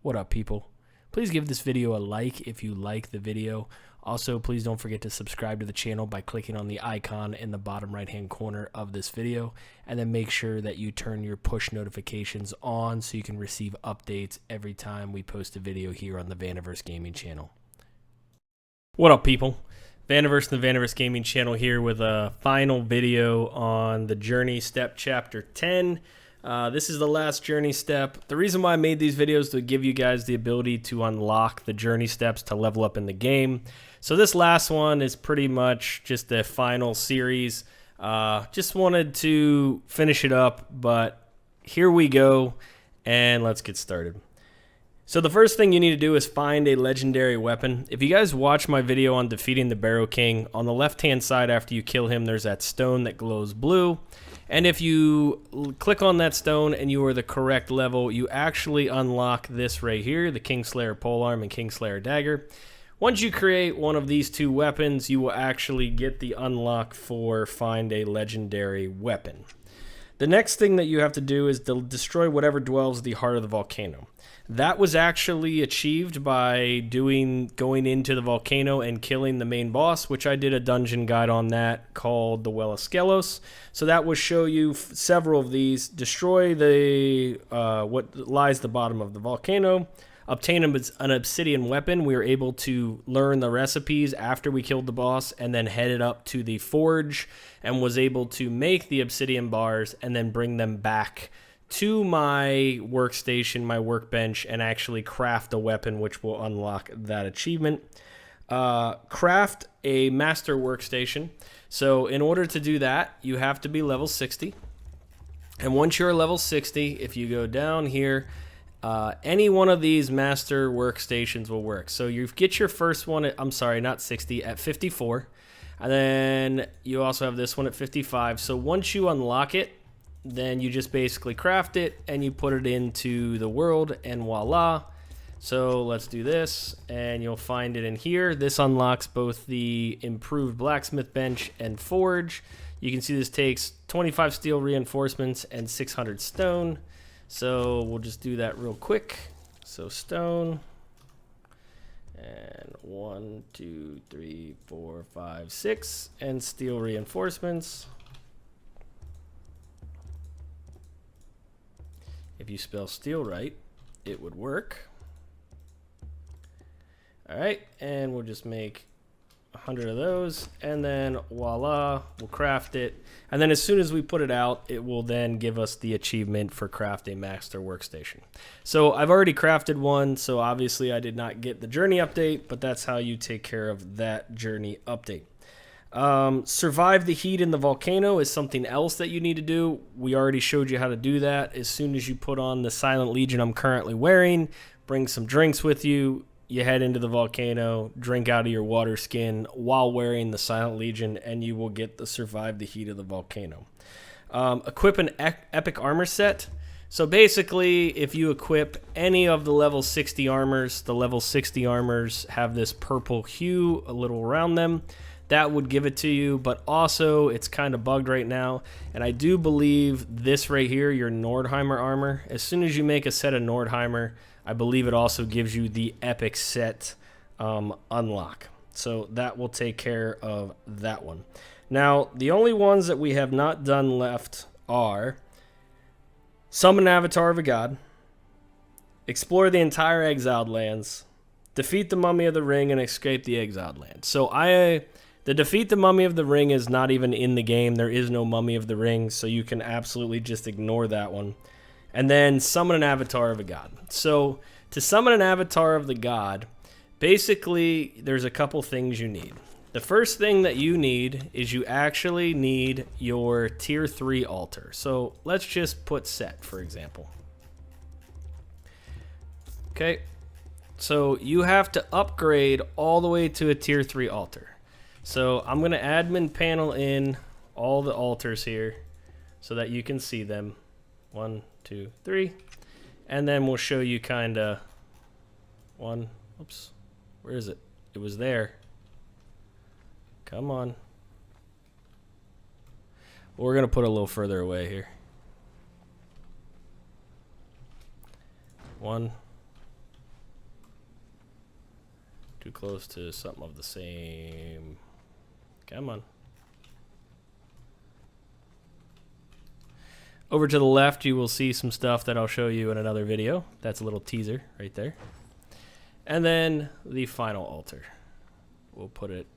What up, people? Please give this video a like if you like the video. Also, please don't forget to subscribe to the channel by clicking on the icon in the bottom right hand corner of this video, and then make sure that you turn your push notifications on so you can receive updates every time we post a video here on the Vaniverse Gaming channel. What up, people? Vaniverse and the Vaniverse Gaming channel here with a final video on the Journey Step Chapter 10. This is the last journey step. The reason why I made these videos is to give you guys the ability to unlock the journey steps to level up in the game. So this last one is pretty much just the final series. Just wanted to finish it up, but here we go, and let's get started. So the first thing you need to do is find a legendary weapon. If you guys watch my video on defeating the Barrow King, on the left-hand side after you kill him, there's that stone that glows blue. And if you click on that stone and you are the correct level, you actually unlock this right here, the Kingslayer Polearm and Kingslayer Dagger. Once you create one of these two weapons, you will actually get the unlock for find a legendary weapon. The next thing that you have to do is to destroy whatever dwells at the heart of the volcano. That was actually achieved by going into the volcano and killing the main boss, which I did a dungeon guide on that called the Well of Skelos. So that will show you several of these. Destroy the what lies at the bottom of the volcano. Obtain an obsidian weapon. We were able to learn the recipes after we killed the boss and then headed up to the forge and was able to make the obsidian bars and then bring them back to my workstation, my workbench, and actually craft a weapon which will unlock that achievement. Craft a master workstation. So in order to do that, you have to be level 60. And once you're level 60, if you go down here, any one of these master workstations will work. So you get your first one at, I'm sorry, not 60, at 54. And then you also have this one at 55. So once you unlock it, then you just basically craft it and you put it into the world and voila. So let's do this and you'll find it in here. This unlocks both the improved blacksmith bench and forge. You can see this takes 25 steel reinforcements and 600 stone. So we'll just do that real quick. So stone and 1, 2, 3, 4, 5, 6 and steel reinforcements. If you spell steel right, it would work. All right, and we'll just make 100 of those, and then voila, we'll craft it. And then as soon as we put it out, it will then give us the achievement for craft a master workstation. So I've already crafted one, so obviously I did not get the journey update, but that's how you take care of that journey update. Survive the heat in the volcano is something else that you need to do. We already showed you how to do that. As soon as you put on the Silent Legion I'm currently wearing, bring some drinks with you, you head into the volcano, drink out of your water skin while wearing the Silent Legion, and you will get the survive the heat of the volcano. Equip an epic armor set. So basically, if you equip any of the level 60 armors, the level 60 armors have this purple hue a little around them. That would give it to you, but also it's kind of bugged right now. And I do believe this right here, your Nordheimer armor, as soon as you make a set of Nordheimer, I believe it also gives you the epic set unlock. So that will take care of that one. Now, the only ones that we have not done left are summon an avatar of a god, explore the entire exiled lands, defeat the mummy of the ring, and escape the exiled land. So the defeat the mummy of the ring is not even in the game. There is no mummy of the ring, so you can absolutely just ignore that one. And then summon an avatar of a god. So to summon an avatar of the god, basically there's a couple things you need. The first thing that you need is you actually need your tier 3 altar. So let's just put set, for example. Okay, so you have to upgrade all the way to a tier 3 altar. So I'm going to admin panel in all the altars here so that you can see them. 1, 2, 3. And then we'll show you kind of one. Oops. Where is it? It was there. Come on. Well, we're going to put it a little further away here. 1, too close to something of the same. Come on. Over to the left, you will see some stuff that I'll show you in another video. That's a little teaser right there. And then the final altar. We'll put it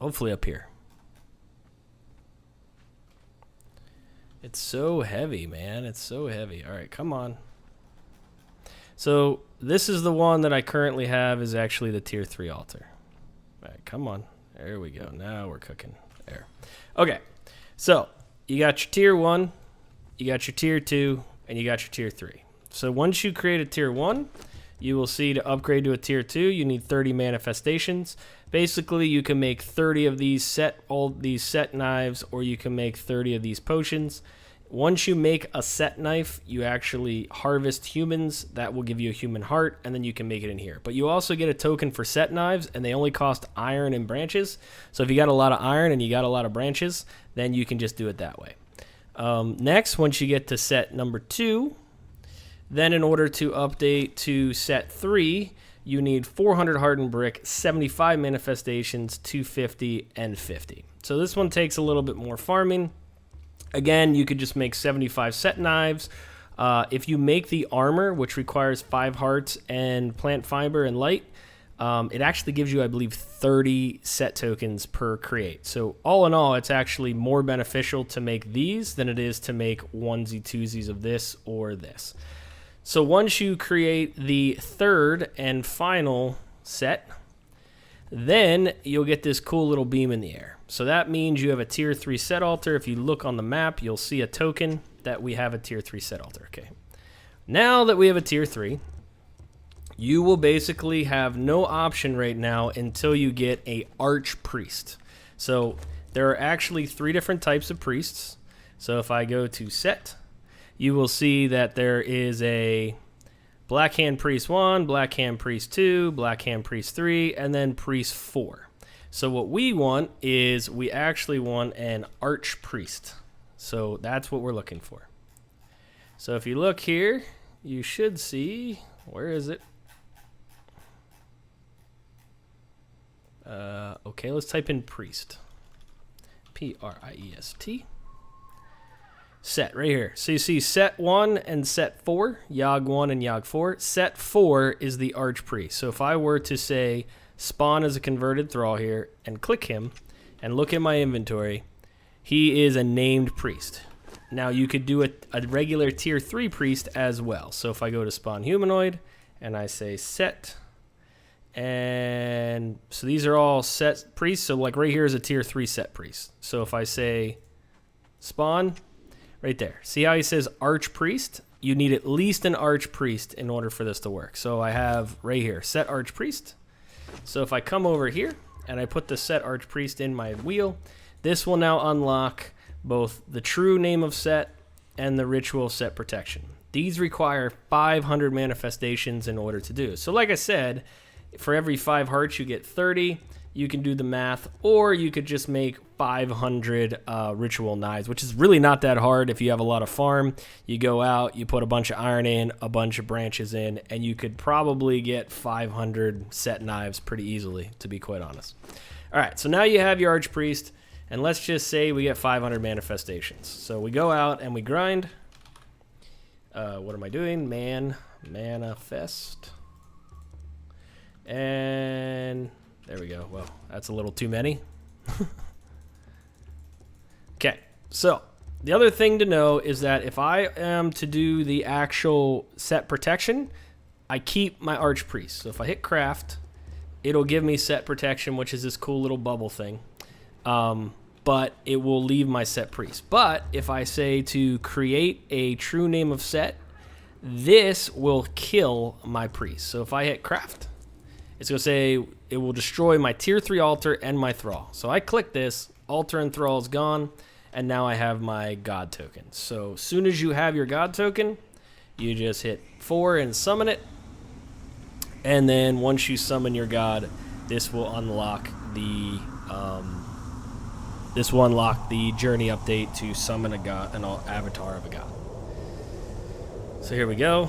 hopefully up here. It's so heavy, man. It's so heavy. All right, come on. So this is the one that I currently have is actually the tier 3 altar. All right, come on. There we go. Now we're cooking. There. Okay, so you got your tier 1, you got your tier 2, and you got your tier 3. So once you create a tier 1, you will see to upgrade to a tier 2, you need 30 manifestations. Basically, you can make 30 of these set knives, or you can make 30 of these potions. Once you make a set knife, you actually harvest humans. That will give you a human heart, and then you can make it in here. But you also get a token for set knives, and they only cost iron and branches. So if you got a lot of iron and you got a lot of branches, then you can just do it that way. Next, once you get to set number 2, then in order to update to set 3, you need 400 hardened brick, 75 manifestations, 250, and 50. So this one takes a little bit more farming. Again, you could just make 75 set knives. If you make the armor, which requires 5 hearts and plant fiber and light, it actually gives you, I believe, 30 set tokens per create. So all in all, it's actually more beneficial to make these than it is to make onesie twosies of this or this. So once you create the third and final set, then you'll get this cool little beam in the air. So that means you have a tier 3 set altar. If you look on the map, you'll see a token that we have a tier 3 set altar. Okay. Now that we have a tier 3, you will basically have no option right now until you get a arch priest. So there are actually 3 different types of priests. So if I go to set, you will see that there is a Black Hand Priest 1, Black Hand Priest 2, Black Hand Priest 3, and then Priest 4. So what we want is we actually want an Arch Priest. So that's what we're looking for. So if you look here, you should see, where is it? Okay, let's type in Priest. P-R-I-E-S-T. Set right here. So you see set 1 and set 4, Yogg 1 and Yogg 4. Set 4 is the Arch Priest. So if I were to say spawn as a converted thrall here and click him and look at my inventory, he is a named priest. Now you could do a regular tier 3 priest as well. So if I go to spawn humanoid and I say set, and so these are all set priests. So like right here is a tier 3 set priest. So if I say spawn, right there. See how he says Arch Priest? You need at least an Arch Priest in order for this to work. So I have right here, set Arch Priest. So if I come over here and I put the set Arch Priest in my wheel, this will now unlock both the true name of set and the ritual set protection. These require 500 manifestations in order to do. So like I said, for every 5 hearts you get 30. You can do the math, or you could just make 500 ritual knives, which is really not that hard. If you have a lot of farm, you go out, you put a bunch of iron in, a bunch of branches in, and you could probably get 500 set knives pretty easily, to be quite honest. All right, so now you have your Archpriest, and let's just say we get 500 manifestations. So we go out and we grind. What am I doing? Manifest. And there we go. Well, that's a little too many. Okay, so the other thing to know is that if I am to do the actual set protection, I keep my Archpriest. So if I hit craft, it'll give me set protection, which is this cool little bubble thing. But it will leave my set priest. But if I say to create a true name of set, this will kill my priest. So if I hit craft, it's going to say it will destroy my tier 3 altar and my thrall. So I click this, altar and thrall is gone, and now I have my god token. So as soon as you have your god token, you just hit 4 and summon it. And then once you summon your god, this will unlock the journey update to summon a god, an avatar of a god. So here we go.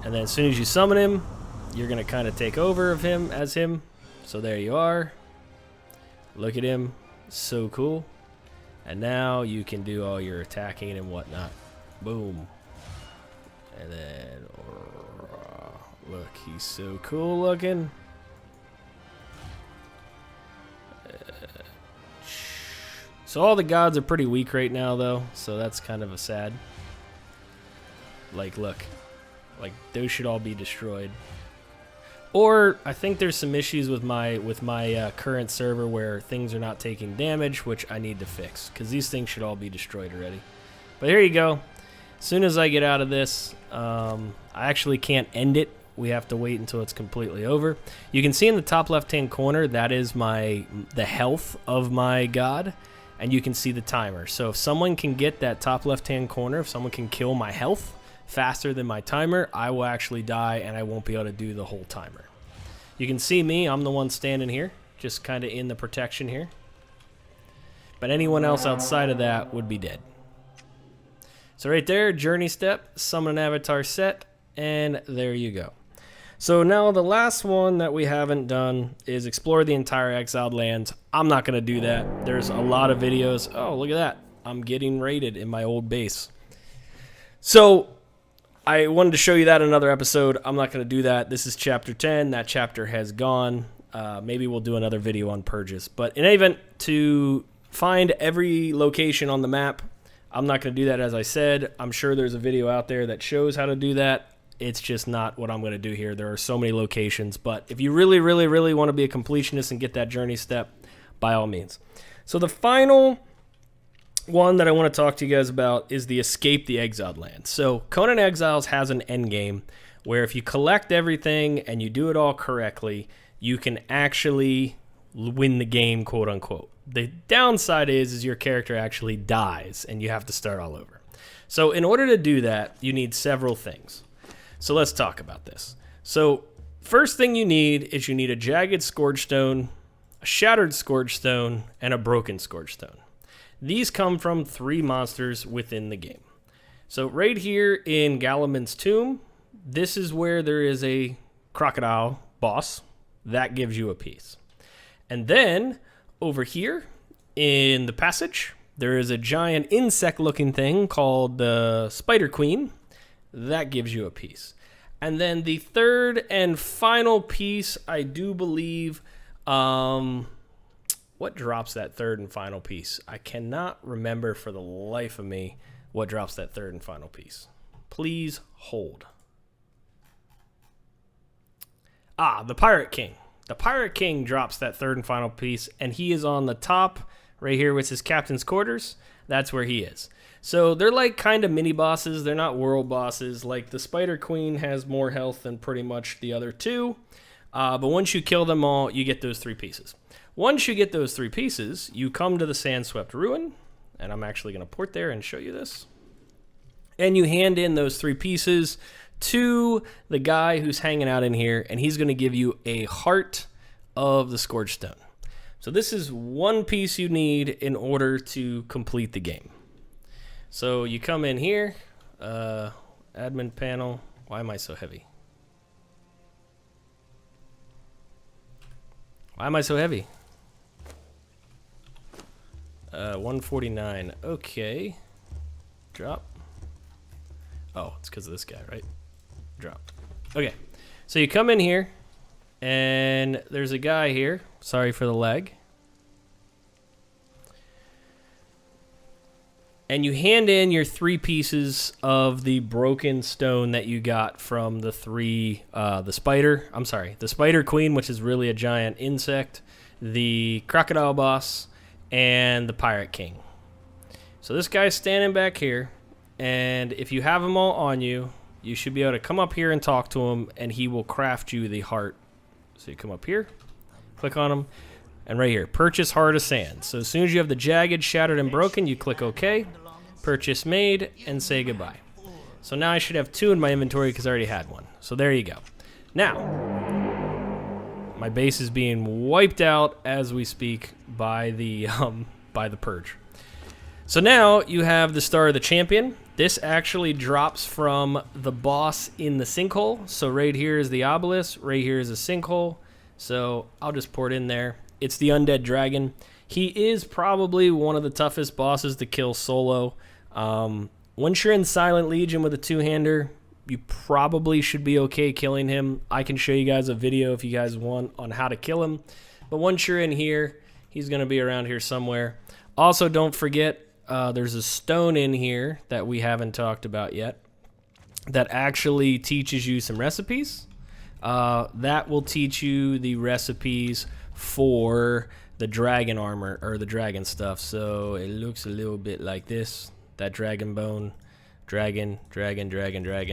And then as soon as you summon him, you're going to kind of take over of him as him. So there you are. Look at him. So cool. And now you can do all your attacking and whatnot. Boom. And then, look, he's so cool looking. So all the gods are pretty weak right now, though. So that's kind of a sad. Like, look. Like, those should all be destroyed. Or I think there's some issues with my current server where things are not taking damage, which I need to fix, because these things should all be destroyed already. But here you go. As soon as I get out of this, I actually can't end it. We have to wait until it's completely over. You can see in the top left-hand corner, that is the health of my god, and you can see the timer. So if someone can get that top left-hand corner, if someone can kill my health faster than my timer, I will actually die and I won't be able to do the whole timer. You can see me, I'm the one standing here, just kind of in the protection here. But anyone else outside of that would be dead. So right there, journey step, summon an avatar set, and there you go. So now the last one that we haven't done is explore the entire exiled lands. I'm not going to do that. There's a lot of videos. Oh, look at that. I'm getting raided in my old base. So I wanted to show you that in another episode. I'm not going to do that. This is chapter 10. That chapter has gone. Maybe we'll do another video on purges. But in any event, to find every location on the map, I'm not going to do that, as I said. I'm sure there's a video out there that shows how to do that. It's just not what I'm going to do here. There are so many locations. But if you really, really, really want to be a completionist and get that journey step, by all means. So the final one that I want to talk to you guys about is the Escape the Exiled Land. So Conan Exiles has an end game where if you collect everything and you do it all correctly, you can actually win the game, quote unquote. The downside is your character actually dies and you have to start all over. So in order to do that, you need several things. So let's talk about this. So first thing you need is you need a jagged scourge stone, a shattered scourge stone, and a broken scourge stone. These come from 3 monsters within the game. So right here in Galaman's Tomb, this is where there is a crocodile boss. That gives you a piece. And then over here in the passage, there is a giant insect-looking thing called the Spider Queen. That gives you a piece. And then the third and final piece, I do believe... what drops that third and final piece? I cannot remember for the life of me what drops that third and final piece. Please hold. The Pirate King. The Pirate King drops that third and final piece, and he is on the top right here with his captain's quarters. That's where he is. So they're like kind of mini bosses. They're not world bosses. Like the Spider Queen has more health than pretty much the other 2. But once you kill them all, you get those 3 pieces. Once you get those 3 pieces, you come to the Sandswept Ruin, and I'm actually going to port there and show you this. And you hand in those 3 pieces to the guy who's hanging out in here, and he's going to give you a heart of the Scourge Stone. So this is 1 piece you need in order to complete the game. So you come in here, admin panel. Why am I so heavy? Why am I so heavy? 149. Okay. Drop. Oh, it's because of this guy, right? Drop. Okay. So you come in here, and there's a guy here. Sorry for the lag. And you hand in your 3 pieces of the broken stone that you got from the the Spider Queen, which is really a giant insect, the Crocodile Boss, and the Pirate King. So this guy's standing back here, and if you have them all on you, you should be able to come up here and talk to him, and he will craft you the heart. So you come up here, click on him, and right here, purchase Heart of Sand. So as soon as you have the jagged, shattered, and broken, you click OK, purchase made, and say goodbye. So now I should have 2 in my inventory because I already had 1. So there you go. Now, my base is being wiped out as we speak by the purge. So now you have the Star of the Champion. This actually drops from the boss in the sinkhole. So right here is the obelisk. Right here is a sinkhole. So I'll just pour it in there. It's the undead dragon. He is probably one of the toughest bosses to kill solo. Once you're in Silent Legion with a two-hander, you probably should be okay killing him. I can show you guys a video if you guys want on how to kill him. But once you're in here, he's going to be around here somewhere. Also, don't forget, there's a stone in here that we haven't talked about yet that actually teaches you some recipes. That will teach you the recipes for the dragon armor or the dragon stuff. So it looks a little bit like this. That dragon bone, dragon.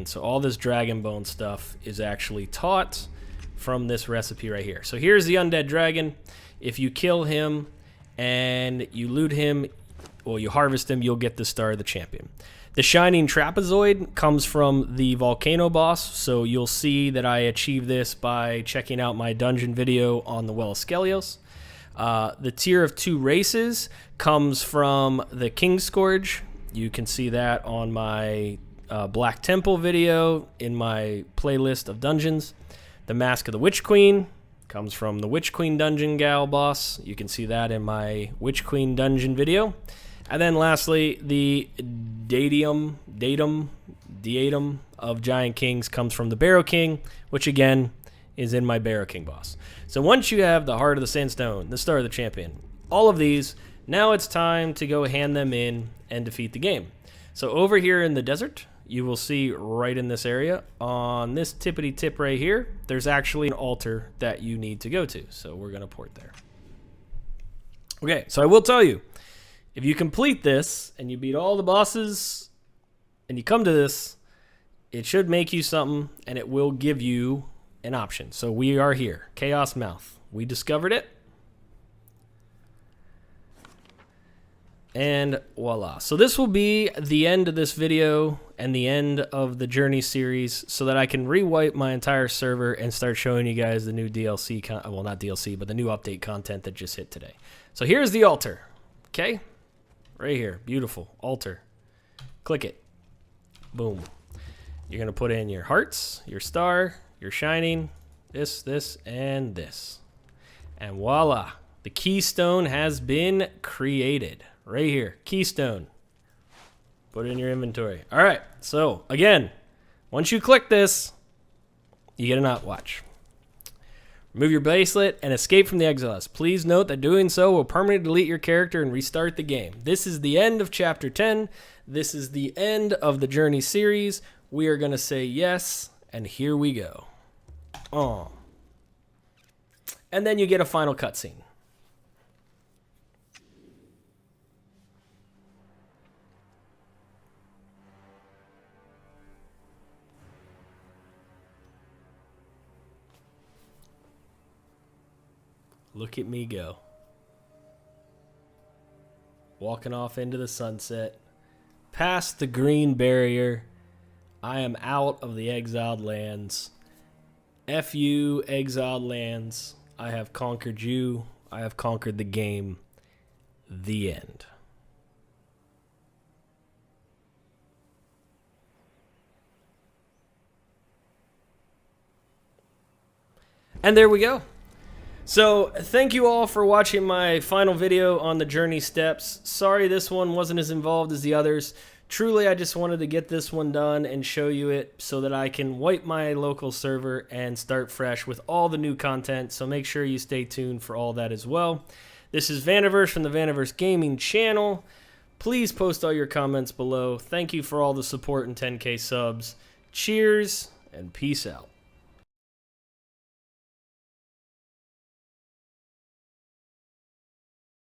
So all this dragon bone stuff is actually taught from this recipe right here. So here's the undead dragon. If you kill him and you loot him, well, you harvest him, you'll get the Star of the Champion. The Shining Trapezoid comes from the Volcano boss, so you'll see that I achieved this by checking out my dungeon video on the Well of Skelios. The Tier of Two Races comes from the King Scourge. You can see that on my Black Temple video in my playlist of dungeons. The Mask of the Witch Queen comes from the Witch Queen Dungeon Gal boss. You can see that in my Witch Queen Dungeon video. And then lastly, the Datum of Giant Kings comes from the Barrow King, which again is in my Barrow King boss. So once you have the Heart of the Sandstone, the Star of the Champion, all of these, now it's time to go hand them in and defeat the game. So over here in the desert, you will see right in this area, on this tippity tip right here, there's actually an altar that you need to go to. So we're going to port there. Okay, so I will tell you, if you complete this and you beat all the bosses and you come to this, it should make you something and it will give you an option. So we are here, Chaos Mouth. We discovered it. And voila. So this will be the end of this video and the end of the Journey series so that I can rewipe my entire server and start showing you guys the new DLC, well, not DLC, but the new update content that just hit today. So here's the altar, okay? Right here, beautiful altar. Click it. Boom. You're going to put in your hearts, your star, your shining, this, and this. And voila. The keystone has been created. Right here, keystone. Put it in your inventory. All right, so again, once you click this, you get a not watch. Remove your bracelet and escape from the Exiles. Please note that doing so will permanently delete your character and restart the game. This is the end of Chapter 10. This is the end of the Journey series. We are going to say yes, and here we go. Oh. And then you get a final cutscene. Look at me go. Walking off into the sunset. Past the green barrier. I am out of the exiled lands. F you, exiled lands. I have conquered you. I have conquered the game. The end. And there we go. So, thank you all for watching my final video on the Journey steps. Sorry this one wasn't as involved as the others. Truly, I just wanted to get this one done and show you it so that I can wipe my local server and start fresh with all the new content. So make sure you stay tuned for all that as well. This is Vaniverse from the Vaniverse Gaming channel. Please post all your comments below. Thank you for all the support and 10K subs. Cheers and peace out.